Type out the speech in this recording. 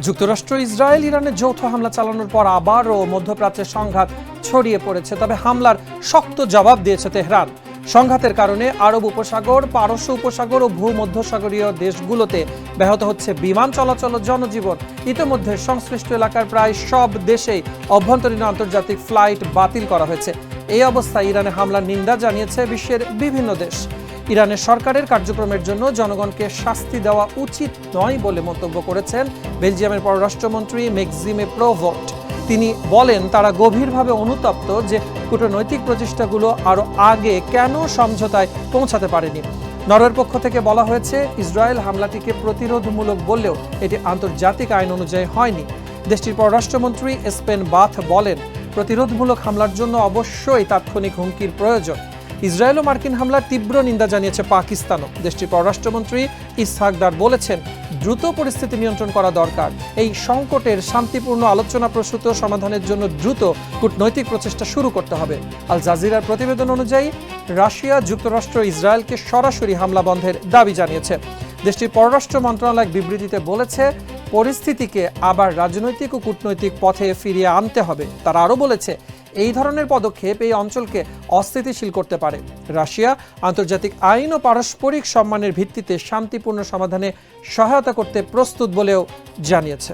যুক্তরাষ্ট্র ইসরায়েল ইরানের যৌথ হামলা চালানোর পর আবারও মধ্যপ্রাচ্যে সংঘাত ছড়িয়ে পড়েছে। তবে হামলার শক্ত জবাব দিয়েছে তেহরান। সংঘাতের কারণে আরব উপসাগর, পারস্য উপসাগর ও ভূমধ্যসাগরীয় দেশগুলোতে ব্যাহত হচ্ছে বিমান চলাচল ও জনজীবন। ইতিমধ্যে সংশ্লিষ্ট এলাকার প্রায় সব দেশেই অভ্যন্তরীণ আন্তর্জাতিক ফ্লাইট বাতিল করা হয়েছে। এই অবস্থায় ইরানে হামলার নিন্দা জানিয়েছে বিশ্বের বিভিন্ন দেশ। ইরানের সরকারের কার্যক্রমের জন্য জনগণকে শাস্তি দেওয়া উচিত নয় বলে মন্তব্য করেছেন বেলজিয়ামের পররাষ্ট্রমন্ত্রী মেক্সিমে প্রভোট। তিনি বলেন, তারা গভীরভাবে অনুতপ্ত যে কূটনৈতিক প্রচেষ্টাগুলো আরও আগে কেন সমঝোতায় পৌঁছাতে পারেনি। নরওয়ের পক্ষ থেকে বলা হয়েছে, ইসরায়েল হামলাটিকে প্রতিরোধমূলক বললেও এটি আন্তর্জাতিক আইন অনুযায়ী হয়নি। দেশটির পররাষ্ট্রমন্ত্রী স্পেন বাথ বলেন, প্রতিরোধমূলক হামলার জন্য অবশ্যই তাৎক্ষণিক হুমকির প্রয়োজন। ইসরায়েল ও মার্কিন হামলার তীব্র নিন্দা জানিয়েছে পাকিস্তানও। দেশটির পররাষ্ট্রমন্ত্রী ইসহাক দার বলেছেন, দ্রুত পরিস্থিতি নিয়ন্ত্রণ করা দরকার। এই সংকটের শান্তিপূর্ণ আলোচনাপ্রসূত সমাধানের জন্য দ্রুত কূটনৈতিক প্রচেষ্টা শুরু করতে হবে। আল জাজিরার প্রতিবেদন অনুযায়ী রাশিয়া, যুক্তরাষ্ট্র ইসরায়েলকে সরাসরি হামলা বন্ধের দাবি জানিয়েছে। দেশটির পররাষ্ট্র মন্ত্রণালয় এক বিবৃতিতে বলেছে, পরিস্থিতিকে আবার রাজনৈতিক ও কূটনৈতিক পথে ফিরিয়ে আনতে হবে। তারা আরও বলেছে, এই ধরনের পদক্ষেপ এই অঞ্চলকে অস্থিতিশীল করতে পারে। রাশিয়া আন্তর্জাতিক আইন ও পারস্পরিক সম্মানের ভিত্তিতে শান্তিপূর্ণ সমাধানে সহায়তা করতে প্রস্তুত বলেও জানিয়েছে।